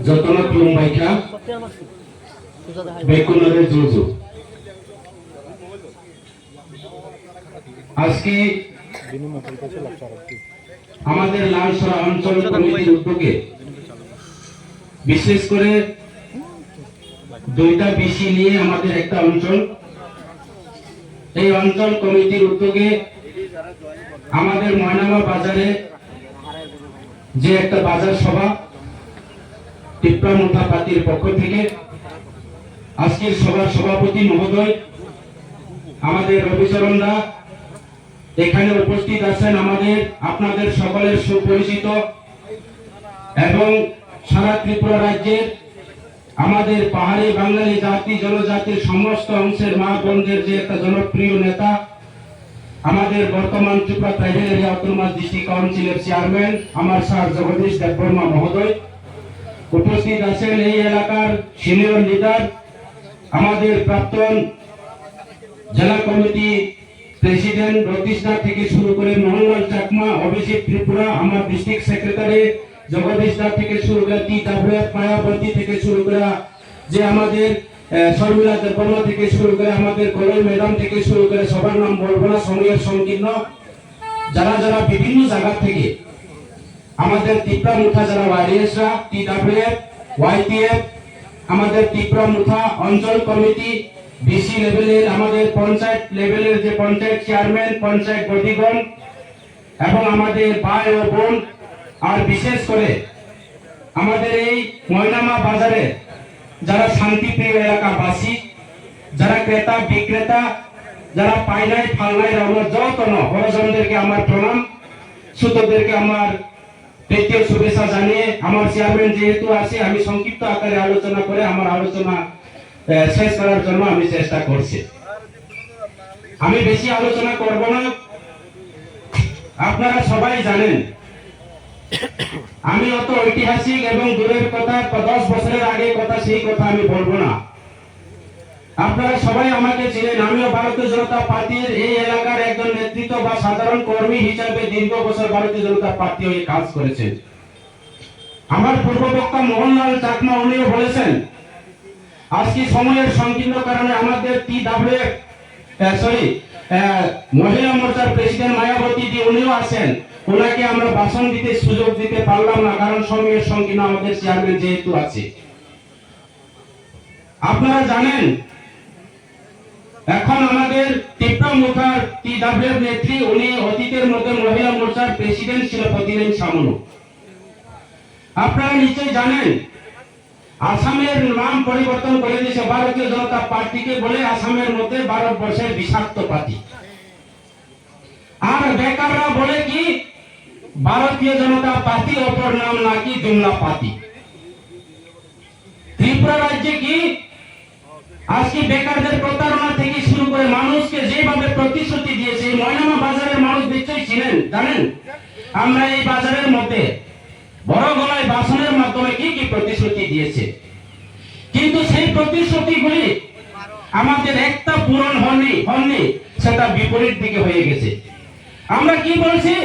যতন তুমবাইকা বেকুনরে জুজু আজকে আমাদের লালসরা অঞ্চল কমিটির উদ্যোগে বিশেষ করে দুইটা বিষয় নিয়ে আমাদের একটা অঞ্চল, এই অঞ্চল কমিটির উদ্যোগে আমাদের ময়নামা বাজারে যে একটা বাজার সভা টিপ্রামুঠা পার্টির পক্ষ থেকে আজকের সভার সভাপতি মহোদয় আমাদের রবিচরণ দা এখানে উপস্থিত আছেন, আমাদের আপনাদের সকলের সুপরিচিত এবং সারা ত্রিপুরা রাজ্যের আমাদের পাহাড়ি বাঙালি জাতি জনজাতির সমস্ত অংশের মা বোনদের যে একটা জনপ্রিয় নেতা, আমাদের বর্তমান Tripura tribal area autonomous district কাউন্সিলের চেয়ারম্যান আমার স্যার জগদীশ দেববর্মা মহোদয় উপস্থিত আছেন। এই এলাকার সিনিয়র লিডার আমাদের প্রাক্তন জেলা কমিটি প্রেসিডেন্ট রতীশদা থেকে শুরু করে মোহনলাল চাকমা, অভিজিৎ ত্রিপুরা, আমার ডিস্ট্রিক্ট সেক্রেটারি জগদীশদা থেকে শুরু করে টিডব্লিউএফ মায়াবতী থেকে শুরু করে যে আমাদের শর্মিলা দেববর্মা থেকে শুরু করে আমাদের কলই ম্যাডাম থেকে শুরু করে সবার নাম বলবো না, সময়ের সংকীর্ণ যারা যারা বিভিন্ন জায়গা থেকে আমাদের টিপ্রামুঠা যারা ওয়ারিয়ার্সরা টিডব্লিউএফ ওয়াইটিএফ আমাদের টিপ্রামুঠা অঞ্চল কমিটি বিসি লেভেলের আমাদের পঞ্চায়েত লেভেলের যে পঞ্চায়েত চেয়ারম্যান পঞ্চায়েত বডিগণ এবং আমাদের ভাই ও বোন আর বিশেষ করে আমাদের এই ময়নামা বাজারে যারা শান্তিপ্রিয় এলাকাবাসী, যারা ক্রেতা বিক্রেতা, যারা পাইনাই ফালনাই আমার যতন হরজনদেরকে আমার প্রণাম, সুতোদেরকে আমার তৃতীয় শুভেচ্ছা জানিয়ে আমার চেয়ারম্যান যেহেতু আছে আমি সংক্ষিপ্ত আকারে আলোচনা করে আমার আলোচনা শেষ করার জন্য আমি চেষ্টা করছি। আমি বেশি আলোচনা করব না, আপনারা সবাই জানেন আমি অত ঐতিহাসিক এবং দূরের কথা 10 বছরের আগে কথা সেই কথা আমি বলবো না। আপনারা সবাই আমাকে চিনেন, আমিও ভারতীয় জনতা পার্টির এই এলাকার একজন নেতৃত্ব বা সাধারণ কর্মী হিসেবে দীর্ঘ বছর ভারতীয় জনতা পার্টি হয়ে কাজ করেছেন। আমার পূর্ববক্তা মোহনলাল চাকমা উনিও বলেছেন আজকে সময়ের সংকীর্ণ কারণে আমাদের টিডব্লিউএফ মহিলা মোর্চার প্রেসিডেন্ট মায়াবতী জি উনিও আছেন, ওনাকে আমরা ভাষণ দিতে সুযোগ দিতে পারলাম না কারণ সময়ের সংকীর্ণ আমাদের চেয়ারম্যান যেহেতু আছে। আপনারা জানেন এখন আমাদের টিপ্রামুঠার টিডব্লিউএফ নেত্রী উনি অতীতের মধ্যে মহিলা মোর্চার প্রেসিডেন্ট ছিল প্রতিদিন সামনু। আপনারা নিশ্চয়ই জানেন আসামের নাম পরিবর্তন করে দিয়েছে ভারতীয় জনতা পার্টিকে বলে আসামের মধ্যে ভারতবর্ষের বিষাক্ত পার্টি, আর বেকাররা বলে কি ভারতীয় জনতা পার্টি অপর নাম নাকি জুমলা পার্টি। ত্রিপুরা রাজ্যে কি আজকে বেকারদের প্রতারণা থেকে শুরু করে মানুষকে যেভাবে প্রতিশ্রুতি দিয়েছে, ময়নামা বাজারের মানুষ নিশ্চয়ই ছিলেন জানেন আমরা এই বাজারের মধ্যে বড় গলায় ভাষণের মাধ্যমে কি কি প্রতিশ্রুতি দিয়েছে, কিন্তু সেই প্রতিশ্রুতিগুলি আমাদের একটা পূরণ হয়নি, সেটা বিপরীত দিকে হয়ে গেছে। আমরা কি বলছি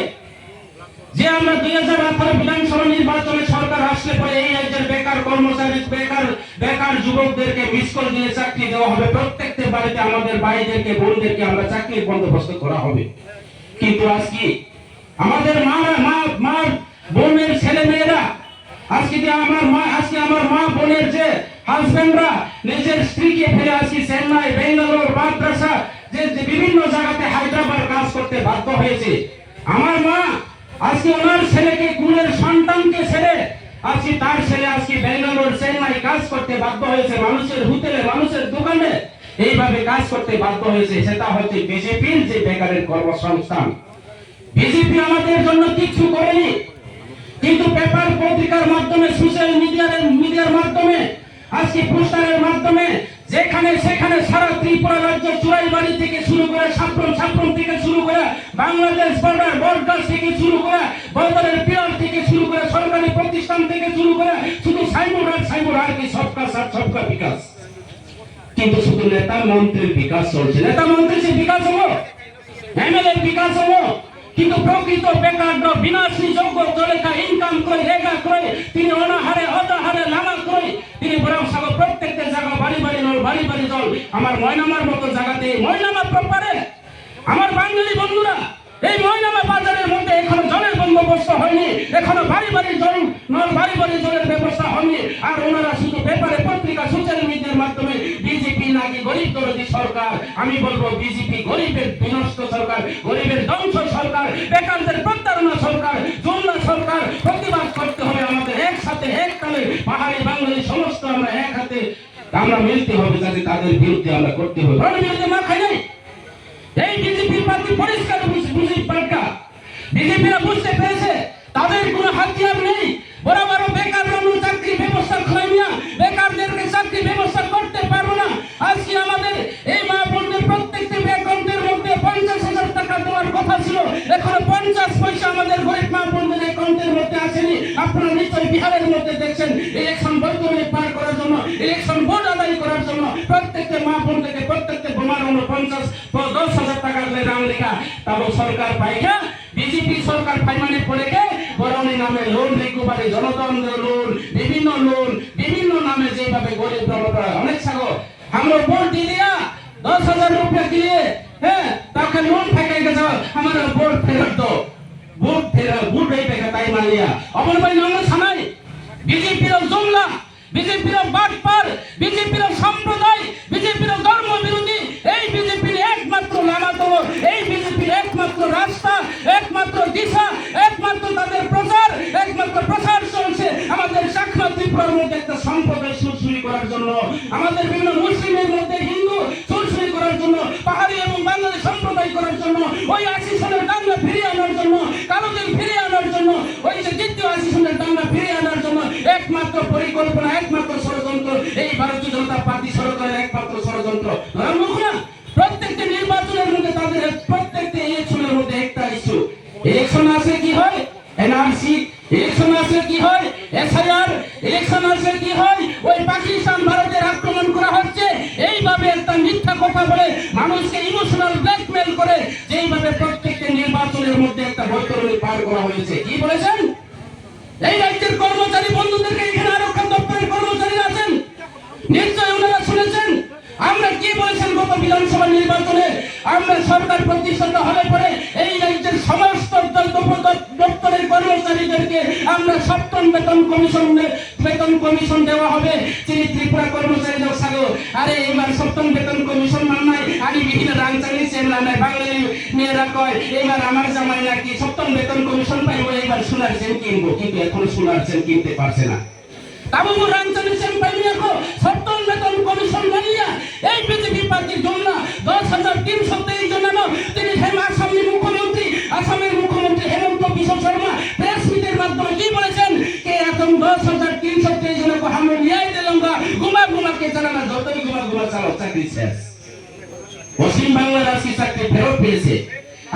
যে আমরা 2018 বিধানসভা নির্বাচনে সরকার আসলে পরে এই রাজ্যের বেকার কর্মচারী বেকার যুবকদেরকে মিস কল দিয়ে চাকরি দেওয়া হবে, প্রত্যেকটা বাড়িতে আমাদের ভাইদেরকে বোনদেরকে আমরা চাকরির বন্দোবস্ত করা হবে। কিন্তু আজকে আমাদের মা বোনের ছেলে মেয়েরা আজকে আমার মা বোনের যে হাজবেন্ডরা নিজের স্ত্রীকে ফেলে আজকে চেন্নাই বেঙ্গালোর মাদ্রাসা যে বিভিন্ন জায়গাতে হায়দ্রাবাদ কাজ করতে বাধ্য হয়েছে। আমার মা আজকে ওনার ছেলেকে কুলের সন্তানকে ছেড়ে আজকে তার ছেলে আজকে বেঙ্গালোর চেন্নাই কাজ করতে বাধ্য হয়েছে, মানুষের হোটেলে মানুষের দোকানে এইভাবে কাজ করতে বাধ্য হয়েছে। সেটা হচ্ছে বিজেপির যে বেকারের কর্মসংস্থান। বিজেপি আমাদের জন্য কিছু করেনি, কিন্তু পেপার পত্রিকার মাধ্যমে সোশ্যাল মিডিয়ার মাধ্যমে আজকে পোস্টারের মাধ্যমে যেখানে সেখানে সারা ত্রিপুরা রাজ্য চুরাইবাড়ি থেকে শুরু করে সাপ্রম থেকে শুরু করে বাংলাদেশ বর্ডার বটগাছ থেকে শুরু করে বদরের পিলার থেকে শুরু করে সরকারি প্রতিষ্ঠান থেকে শুরু করে শুধু সাইমুর আর কি সবকা সাথ সবকা বিকাশ, কিন্তু শুধু নেতা মন্ত্রীর বিকাশ চলছে। নেতা মন্ত্রীর যে বিকাশ হলো, এমএলএর বিকাশ হলো, কিন্তু প্রকৃত বেকার বিনাশী যোগ্য জলেখা ইনকাম করে রেগা করে তিনি অনাহারে আমার ময়নামার মতো জায়গাতে, ময়নামা প্রপারে আমার বাঙালি বন্ধুরা, এই ময়নামা বাজারের মধ্যে এখনো জলের বন্দোবস্ত হয়নি, এখনো বাড়ি বাড়ি জলের ব্যবস্থা হয়নি। আর ওনারা শুধু পেপারে, পত্রিকা, সোশ্যাল মিডিয়ার মাধ্যমে বিজেপি নাকি গরিব দরদি সরকার। আমি বলবো বিজেপি গরিবের বিনষ্ট সরকার, গরিবের ধ্বংস সরকার, বেকারদের প্রতারণা সরকার, জুমলা সরকার। প্রতিবাদ করতে হবে আমাদের একসাথে, এককালে পাহাড়ি বাঙালি সমস্ত আমরা এক হাতে আমরা মিলতে হবে, যাতে তাদের বিরুদ্ধে আমরা করতে হবে। বিরুদ্ধে না খাই নাই এই বিজেপি পার্টি পরিষ্কার বুঝি পাল্টা। বিজেপিরা বুঝতে পেরেছে তাদের কোনো হাতিয়ার নেই। বড় বড় বেকাররা চাকরি ব্যবস্থা করে না, বেকারদেরকে চাকরি ব্যবস্থা করতে পারবো না। আজকে আমাদের এই মা বোনদের প্রত্যেকটি অ্যাকাউন্টের মধ্যে 50,000 টাকা দেওয়ার কথা ছিল, এখনো 50 পয়সা আমাদের গরিব মা বোনদের অ্যাকাউন্টের মধ্যে আসেনি। আপনারা নিশ্চয়ই বিহারের মধ্যে দেখছেন, ইলেকশন বৈতরণী পার করার জন্য, ইলেকশন ভোট আদায় করার জন্য প্রত্যেকটা মা বোনদেরকে প্রত্যেকটা বোমার 10,000 টাকা করে নাম লেখা, তাও সরকার পাইয়া বিজেপি সরকার ফাইনালে পড়েকে বরণী নামে লোন রিকভারি, জনতন্ত্র লোন, বিভিন্ন নামে যেভাবে গরিব জনতা অনেক সাগো আমরা ভোট दिया 10,000 रुपया दिए हैं ताकि लोन फेंके गया हमारा वोट फेरत दो, वोट नहीं फेंका ताई मान लिया। अपन भाई नाम सानाई बीजेपी रो जुमला, बीजेपी रो बाटपार, बीजेपी रो संप्रदाय, बीजेपी रो धर्म विरोधी এই বিজেপির একমাত্র নামাতো, এই বিজেপির একমাত্র রাস্তা, একমাত্র দিশা, একমাত্র তাদের প্রচার, একমাত্র প্রচার চলছে আমাদের চাকমা ত্রিপুরার মধ্যে একটা সম্প্রদায় সুরসুরি করার জন্য, আমাদের বিভিন্ন মুসলিমের মধ্যে হিন্দু সুরসুরি করার জন্য, পাহাড়ি এবং বাঙালি সম্প্রদায় করার জন্য, ওই 80 সনের দাঙ্গা ফিরিয়ে আনার জন্য, কালোদের ফিরিয়ে আনার জন্য, ওই যে দ্বিতীয় 80 সনের দাঙ্গা ফিরিয়ে আনার জন্য একমাত্র পরিকল্পনা, একমাত্র ষড়যন্ত্র এই ভারতীয় জনতা পার্টি সরকারের একমাত্র ষড়যন্ত্র। প্রত্যেকটা নির্বাচনের মধ্যে তাদের প্রত্যেকটা ইলেকশনের মধ্যে একটা ইস্যু, ইলেকশন আসলে কি হয় এনআরসি, ইলেকশন আসলে কি হয় এসআইআর, ইলেকশন আসলে কি হয় ওই পাকিস্তান ভারতের আক্রমণ করা হচ্ছে। এইভাবে একটা মিথ্যা কথা বলে মানুষকে ইমোশনাল ব্ল্যাকমেল করে যেইভাবে প্রত্যেকটা নির্বাচনের মধ্যে একটা বৈতরণী পার করা হয়েছে। কি বলেছেন এই রাজ্যের কর্মচারী বন্ধুদেরকে, এখানে আরক্ষা দপ্তরের কর্মচারীরা আছেন, নিশ্চয়ই ওনারা শুনেছেন আমরা কি বলেছেন গত বিধানসভা নির্বাচনে। আমরা সরকার প্রতিষ্ঠিত হলে পরে এই রাজ্যের সমস্ত দপ্তরের কর্মচারীদেরকে আমরা সপ্তম বেতন কমিশন দেওয়া হবে। তিনি ত্রিপুরা কর্মচারীদের সাগো আরে এবার সপ্তম বেতন কমিশন মানায় আমি বিভিন্ন রাংচালি চেমলানায় বাঙালি মেয়েরা কয় এবার আমার জামাই নাকি সপ্তম বেতন কমিশন পাইব, এবার সোনার চেন কিনবো, কিন্তু এখন সোনার চেন কিনতে পারছে না। তাবুবু রাংচালি চেন পাইনি এখন সপ্তম বেতন কমিশন মানিয়া এই বিজেপি পার্টির জন্য 10,323 জন তিনি আসামের মুখ্যমন্ত্রী হেমন্ত বিশ্ব শর্মা প্রেস মিটের মাধ্যমে কি বলেছেন কে এখন 10,323 জনকে আমরা ন্যায় দিলামগা, ঘুমা কে চালানা, যতই ঘুমা চালাও চাকরি শেষ। পশ্চিম বাংলার রাশি চাকরি ফেরত পেয়েছে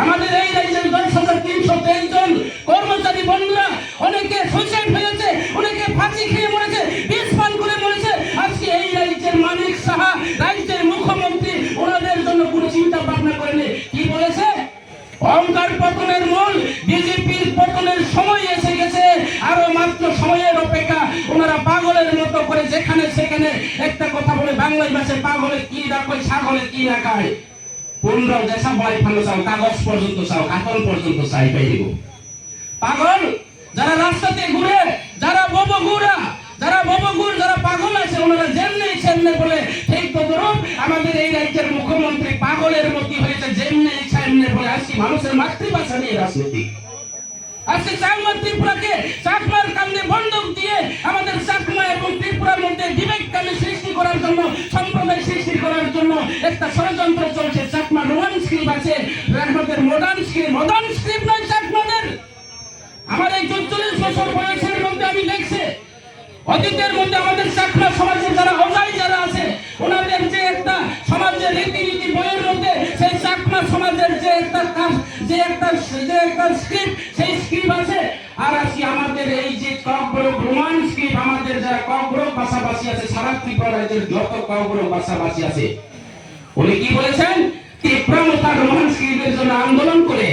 আমাদের এই রাজ্যের 10,323 জন কর্মচারী বন্ধুরা। অনেকে সুইসাইড হয়েছে, অনেকে ফাঁসি খেয়ে মরেছে, বিষ পান করে মরেছে। আজকে এই রাজ্যের মানিক সাহা রাজ্যের মুখ্যমন্ত্রী ওনাদের জন্য কোনো চিন্তা ভাবনা করেনি। কি বলেছে অহংকার পতনের মূল, বিজেপির পতনের সময় এসে গেছে, আরো মাত্র সময়ের অপেক্ষা। ওনারা পাগলের মতো করে যেখানে সেখানে একটা কথা বলে, বাংলায় ভাষায় পাগলে কি না কয়, ছাগলে কি না খায়, পুনরাও যেসা বাড়ি ফানো চাও, কাগজ পর্যন্ত চাও, কাতল পর্যন্ত চাই পাই দিব। পাগল যারা রাস্তাতে ঘুরে, যারা ববগুড়, যারা পাগল আছে ওনারা যেমনি বলে, ঠিক তদ্রূপ আমাদের এই রাজ্যের মুখ্যমন্ত্রী পাগলের মতো হয়েছে, যেমনি ইচ্ছা এমনি বলে। আজকে মানুষের মাতৃভাষা নিয়ে রাজনীতি, আজকে চাকমা ত্রিপুরাকে চাকমার কান্দে বন্ধক দিয়ে আমাদের চাকমা এবং ত্রিপুরার মধ্যে বিবেককামী সৃষ্টি করার জন্য, সম্প্রদায় সৃষ্টি করার জন্য একটা ষড়যন্ত্র চলছে। চাকমা রোমান স্ক্রিপ্ট আছে, আমাদের মডার্ন স্ক্রিপ্ট নয় চাকমাদের। আমার এই 44 বছর বয়সের মধ্যে আমি দেখছি অতীতের মধ্যে আমাদের চাকমা সমাজের যারা অজাই যারা আছে ওনাদের যে একটা সমাজের রীতিনীতি বইয়ের মধ্যে সেই চাকমা সমাজের যে একটা স্ক্রিপ্ট, সেই স্ক্রিপ্ট আছে। আর আজকে আমাদের এই যে ককবরক রোমান স্ক্রিপ্ট, আমাদের যারা ককবরক ভাষাভাষী আছে, সারা ত্রিপুরা রাজ্যের যত ককবরক ভাষাভাষী আছে, উনি কি বলেছেন তীব্রমতা রোমান স্ক্রিপ্টের জন্য আন্দোলন করে,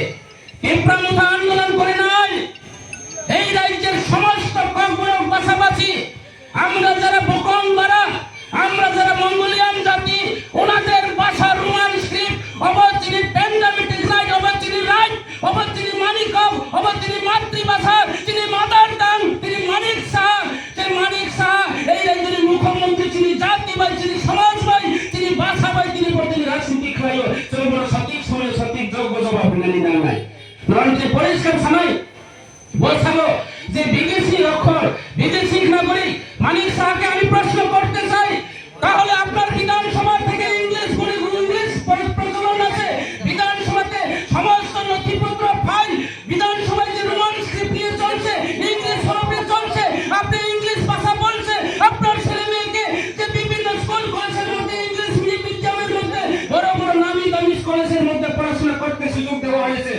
তীব্রমতা আন্দোলন করে নয়। এই রাজ্যের সমস্ত ককবরক ভাষাভাষী, আমরা যারা বকং বারা, আমরা যারা মঙ্গোলিয়ান জাতি, ওনাদের অক্ষর বিদেশি নাগরিক মানিক শাহকে আমি প্রশ্ন করতে চাই, তাহলে আপনার বিধানসভা থেকে ইংলিশ প্রচলন আছে, বিধানসভাতে সমস্ত নথিপত্র ফাইল বিধানসভায় যে রোমান স্ক্রিপ্ট নিয়ে চলছে, ইংলিশ হরফে চলছে, আপনি ইংলিশ ভাষা বলছে, আপনার ছেলে মেয়েকে যে বিভিন্ন স্কুল কলেজের মধ্যে ইংলিশ মিডিয়ামের মধ্যে বড় বড় নামি দামি কলেজের মধ্যে পড়াশোনা করতে সুযোগ দেওয়া হয়েছে,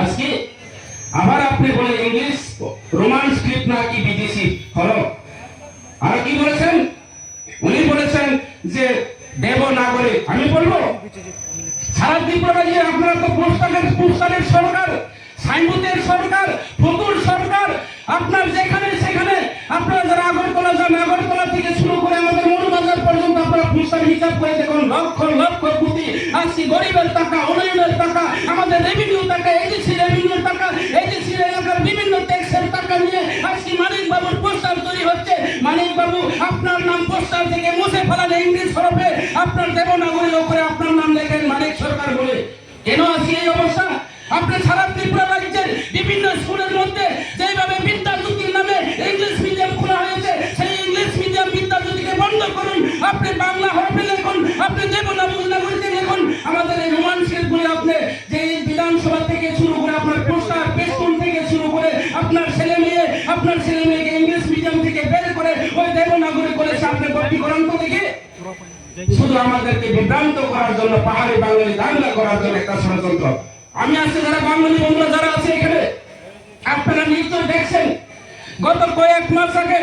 আজকে আবার আপনি বলে ইংলিশ রোমান স্ক্রিপ্ট নাকি বিদেশি হরফ। আর কি বলেছেন, উনি বলেছেন যে দেবনাগরী। আমি বলবো সারা ত্রিপুরায় আপনারা তো পোস্টালের সরকার, সাইনবোর্ডের সরকার, ফতুর সরকার, আপনার যেখানে সেখানে আপনারা যারা আগরতলা যান, আগরতলা থেকে শুরু করে আমাদের মনুবাজার পর্যন্ত আপনারা পোস্টার হিসাব করে দেখুন, লক্ষ লক্ষ কোটি আজকে গরিবের টাকা, উন্নয়নের টাকা, আমাদের রেভিনিউ টাকা, এডিসি রেভিনিউর টাকা, এডিসি এলাকার বিভিন্ন ট্যাক্সের টাকা নিয়ে আজকে মানিক বাবুর পোস্টার তৈরি হচ্ছে। মানিক বাবু আপনার নাম পোস্টার থেকে মুছে ফেলালে ইংলিশ হরফে আপনার দেবনাগরী করে আপনার নাম লেখেন মানিক সরকার বলে। কেন আজকে এই অবস্থা? আপনি সারা ত্রিপুরা রাজ্যের বিভিন্ন স্কুলের মধ্যে যেভাবে বিদ্যাজ্যোতির নামে ইংলিশ মিডিয়াম খোলা হয়েছে, সেই ইংলিশ মিডিয়াম বিদ্যাজ্যোতিকে বন্ধ করুন, আপনি বাংলা হরফে লিখুন, আপনি দেবনাগরীতে লিখুন। আমাদের এই রোমান স্ক্রিপ্টগুলি আপনি যে বিধানসভা থেকে শুরু করে আপনার পোস্টার পেস্টুন থেকে শুরু করে আপনার ছেলে মেয়েকে ইংলিশ মিডিয়াম থেকে বের করে ওই দেবনাগরী কলেজে আপনি ভর্তি করান তো দেখে, শুধু আমাদেরকে বিভ্রান্ত করার জন্য, পাহাড়ি বাঙালি দাঙ্গা করার জন্য একটা ষড়যন্ত্র। আমি আজকে যারা বাঙালি বন্ধুরা যারা আছে এখানে, আপনারা নিশ্চয় দেখছেন গত কয়েক মাস আগে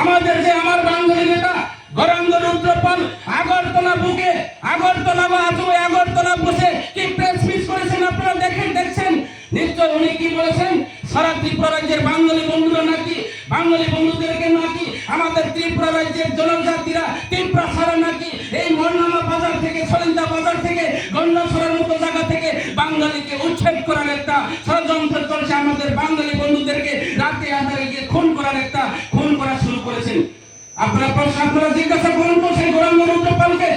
আমাদের যে আমার বাঙালি নেতা গৌরাঙ্গ রুদ্রপাল আগরতলা বুকে, আগরতলা বা আগরতলা বসে কি প্রেস মিট করেছেন, আপনারা দেখছেন নিশ্চয়। উনি কি বলেছেন, সারা ত্রিপুরা রাজ্যের বাঙালি বন্ধুরা নাকি, বাঙালি বন্ধুদেরকে নাকি আমাদের ত্রিপুরা রাজ্যের জনজাতিরা ত্রিপুরা ছাড়া নাকি এই মরনামা বাজার থেকে, সলিন্দা বাজার থেকে, গন্ডাছড়ার মতো জায়গা থেকে বাঙালিকে উচ্ছেদ করার একটা ষড়যন্ত্র চলছে। আমাদের বাঙালি বন্ধুদেরকে রাতে আধারে গিয়ে খুন করা শুরু করেছেন। আপনারা জিজ্ঞাসা করুন তো সেই গৌরাঙ্গ রুদ্রপালকে।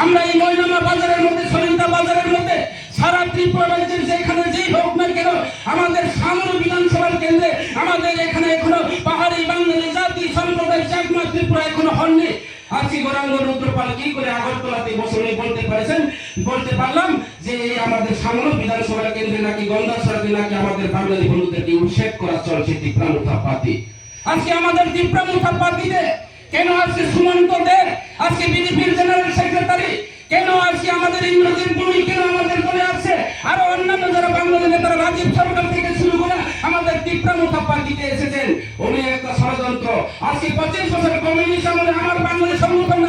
আমরা এই ময়নামা বাজারের মধ্যে, সলিন্দা বাজারের মধ্যে সারা ত্রিপুরা রাজ্যের যেখানে যেই হোক না কেন, আমাদের সামনে বিধানসভার কেন্দ্রে আমাদের এখানে এখনো পাহাড়ি বাঙালি জাতি সম্প্রদায় চাকমা ত্রিপুরা এখনো হননি। আজকে গৌরাঙ্গ রুদ্রপাল কি করে আগরতলাতে বসে বলতে পারলাম যে আমাদের সামনে বিধানসভা কেন্দ্রে নাকি গন্ডাছড়াতে নাকি আমাদের বাঙালি বন্ধুদেরকে উচ্ছেদ করা চলছে তীব্রামুঠা পার্টি। আজকে আমাদের তীব্রামুঠা পার্টিতে কেন আজকে সুমন্ত দে, আজকে বিজেপির জেনারেল সেক্রেটারি, কেন আজকে আমাদের ইন্দ্রজিৎ ভূমি কেন আমাদের দলে আছে, আরো অন্যান্য যারা বাঙালি নেতারা রাজীব সরকার থেকে শুরু করে আমাদের তীব্রামুঠা পার্টিতে এসেছেন। উনি একটা ষড়যন্ত্র। আজকে 25 বছর কমিউনিস্ট আমলে আমার বাঙালি সংগঠন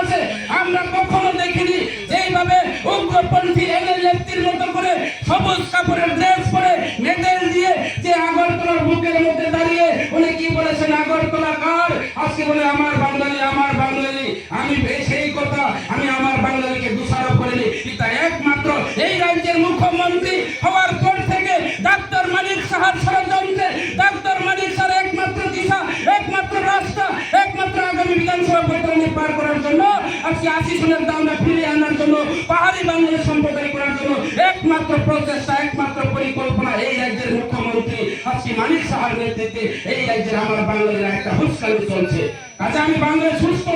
আছে, আমরা কখনো দেখিনি যেইভাবে উগ্রপন্থী এনএলএফটির মতো করে সবুজ কাপড়ের ড্রেস পরে মেডেল দিয়ে যে আগরতলার বুকের মধ্যে দাঁড়িয়ে উনি কি বলেছেন, আগরতলা কার, আজকে বলে আমার বাঙালি। আমি সেই কথা আমি আমার বাঙালিকে দোষারোপ করিনি। এটা একমাত্র এই রাজ্যের মুখ্যমন্ত্রী হওয়ার পর থেকে ডাক্তার মানিক সাহার ষড়যন্ত্রে, ডাক্তার মানিক সাহার একমাত্র দিশা, একমাত্র রাস্তা, একমাত্র আগামী বিধানসভা বৈতরণী পার করার জন্য, আজকে 80 সনের দামটা ফিরিয়ে আনার জন্য, পাহাড়ি বাঙালি সম্প্রদায় করার জন্য একমাত্র প্রচেষ্টা, একমাত্র পরিকল্পনা এই রাজ্যের মুখ্যমন্ত্রী আজকে মানিক সাহার নেতৃত্বে এই রাজ্যের আমার বাঙালিরা একটা হুঁশকানি চলছে। কাজে আমি বাঙালি সুস্থ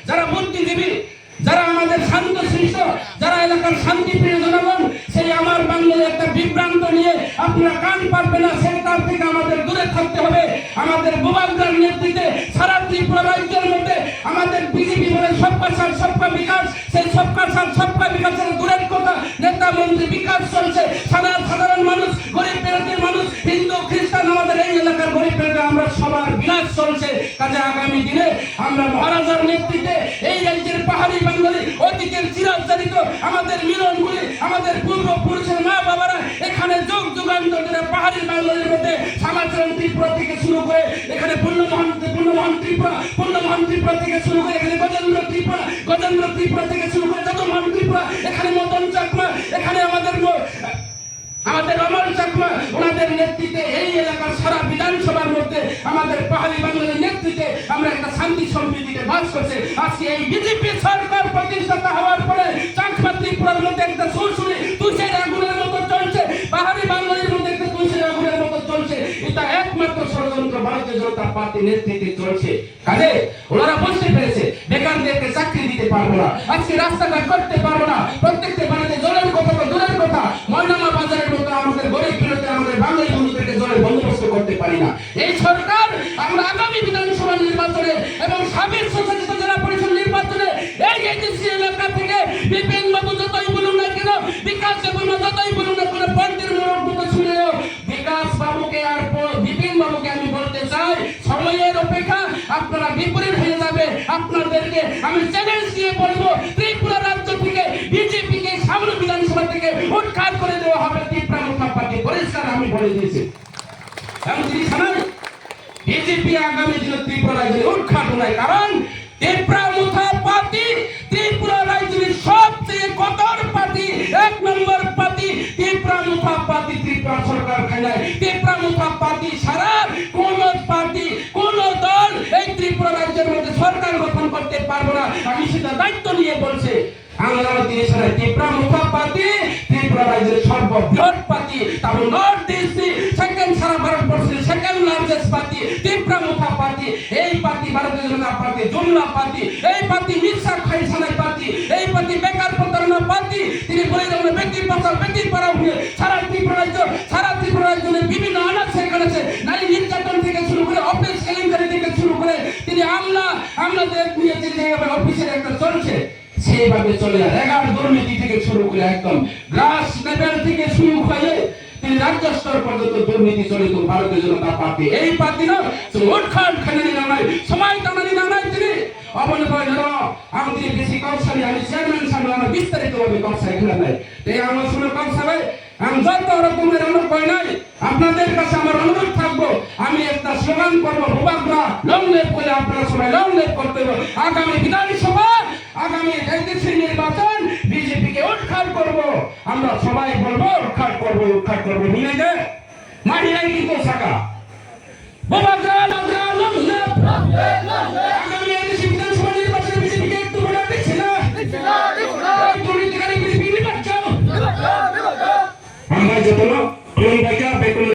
যারা বুদ্ধিজীবী, যারা আমাদের শান্ত শিষ্ট, যারা এলাকার শান্তিপ্রিয় জনগণ, সেই আমার বাঙালি একটা বিভ্রান্ত নিয়ে আপনারা কান পারবে না, সে তার থেকে আমাদের দূরে থাকতে হবে। আমাদের বুবাগদার নেতৃত্বে সারা ত্রিপুরা রাজ্যের মধ্যে আমাদের বিজেপি বলে সবকা সাথ সবকা বিকাশ, সেই সবকা সাথ সবকা বিকাশের দূরের কথা নেতা মন্ত্রী বিকাশ চলছে। সাধারণ মানুষ, গরিব পেরেন্টের মানুষ, হিন্দু খ্রিস্টান, আমাদের এই এলাকার গরিব পেরেন্ট আমরা সবার বিনাশ চলছে। কাজে আগামী দিনে আমরা মহারাজার নেতৃত্বে এই রাজ্যের পাহাড়ি বাঙালি অতীতের চিরাচরিত আমাদের মিলনগুলি, আমাদের পূর্বপুরুষের মা বাবারা এখানে যুগান্তর ধরে পাহাড়ি বাঙালির মধ্যে সমাচরণ ত্রিপুরা থেকে শুরু করে এখানে পূর্ণমোহন ত্রিপুরা থেকে শুরু করে এখানে গজেন্দ্র ত্রিপুরা থেকে শুরু করে যদুমোহন ত্রিপুরা, এখানে মদন চাকমা, এখানে আমাদের অমর চাকমা, ওনাদের নেতৃত্বে এই এলাকার সারা বিধানসভার মধ্যে আমাদের পাহাড়ি বাঙালির নেতৃত্বে আমরা একটা শান্তি সম্প্রীতিতে বাস করছে। আজকে এই বিজেপি সরকার প্রতিষ্ঠাতা হওয়ার পরে চাকমা ত্রিপুরার মধ্যে একটা সুরসুরি তুষের আগুনের মতো চলছে, পাহাড়ি বাঙালির মধ্যে একটা তুষের আগুনের মতো চলছে। এটা একমাত্র ষড়যন্ত্র ভারতীয় জনতা পার্টি নেতৃত্বে চলছে। কাজে ওনারা বুঝতে পেরেছে বেকারদেরকে চাকরি দিতে পারবো না, আজকে রাস্তাঘাট করতে পারবো না, প্রত্যেকটা বাড়িতে জলের কথা তো দূরের কথা, ময়নামা বাজারের মতো আমাদের গরিব বিরোধী আমাদের বাঙালি বন্ধুদেরকে জলের বন্দোবস্ত করতে পারি না। এই সরকার আমরা আগামী বিধানসভা নির্বাচনে এবং সাবেক স্বশাসিত জেলা পরিষদ নির্বাচনে এই এজেন্সি এলাকা থেকে বিপিন বাবু যতই বলুন না কেন, বিকাশ বাবু যতই বলুন না কেন, পন্থের মোড় মতো শুনেও বিকাশ বাবুকে আর বিপিন বাবুকে আমি বলতে চাই, সময়ের অপেক্ষা আপনারা বিপরীত হয়ে যাবে। আপনাদেরকে আমি চ্যালেঞ্জ দিয়ে বলবো, ত্রিপুরা রাজ্য থেকে বিজেপিকে সামনে বিধানসভা থেকে উৎখাত করে দেওয়া হবে। ত্রিপুরা মুক্তা পার্টি পরিষ্কার আমি বলে দিয়েছি। বিজেপি আগামী দিনে ত্রিপুরা রাজ্যে উৎখাত নয়, কারণ ত্রিপুরা মুক্তা পার্টি ত্রিপুরা রাজ্যের সবচেয়ে কঠোর পার্টি, এক নম্বর পার্টি ত্রিপুরা মুক্তা পার্টি। ত্রিপুরা সরকার খানায় ত্রিপুরা মুক্তা পার্টি সারা কোন পার্টি কোন দল এই ত্রিপুরা রাজ্যের মধ্যে সরকার গঠন করতে পারবো না। আমি সেটা দায়িত্ব নিয়ে বলছি। ত্রিপুরা মুক্তা পার্টি ত্রিপুরা রাজ্যের সর্ববৃহৎ পার্টি, তারপর নর্থ ইস্ট সেকেন্ড সারা ভারতবর্ষের সেকেন্ড লার্জেস্ট পার্টি ত্রিপুরা মুক্তা পার্টি। এই পার্টি ভারতীয় জনতা পার্টি জুমলা পার্টি, এই পার্টি মির্জা খাইসানের পার্টি, এই পার্টি বেকার প্রতারণা পার্টি। তিনি বলে দেবেন ব্যক্তি বাঁচাও ব্যক্তি পড়াও হয়ে সারা ত্রিপুরা রাজ্যের বিভিন্ন আনাচে কানাচে নারী নির্যাতন থেকে শুরু করে অফিস কেলেঙ্কারি থেকে শুরু করে তিনি আমলাদের নিয়ে অফিসের একটা চলছে সেইভাবে চলে যায়। রেগার দুর্নীতি থেকে শুরু করে একদম গ্রাস লেভেল থেকে শুরু করে তিনি রাজ্য স্তর পর্যন্ত দুর্নীতি চলিত ভারতীয় জনতা পার্টি। এই পার্টি না উৎখান খানানি না নাই, সময় টানানি না নাই, তিনি অবনয় না আমি বেশি কৌশলী, আমি চেয়ারম্যান সামনে আমার বিস্তারিতভাবে কৌশল এখানে নাই। এই আমার শুনে কৌশলে আমি যত রকমের অনুভব নাই, আপনাদের কাছে আমার অনুরোধ থাকবো, আমি একটা স্লোগান করবো, ভূভাগরা লং লেপ করে আপনারা সবাই লং লেপ করতে হবে। আগামী বিধানসভা আগামী এজেন্সি নির্বাচন বিজেপিকে উৎখাত করব, আমরা সবাই বলবো উৎখাত করবো মিলে যে মারি নাই কিন্তু থাকা ভূভাগরা লং লেপ। আগামী এজেন্সি বিধানসভা নির্বাচনে বিজেপিকে একটু ভোট দিচ্ছে না, দুর্নীতিকারী বিজেপি নির্বাচন আমরা যত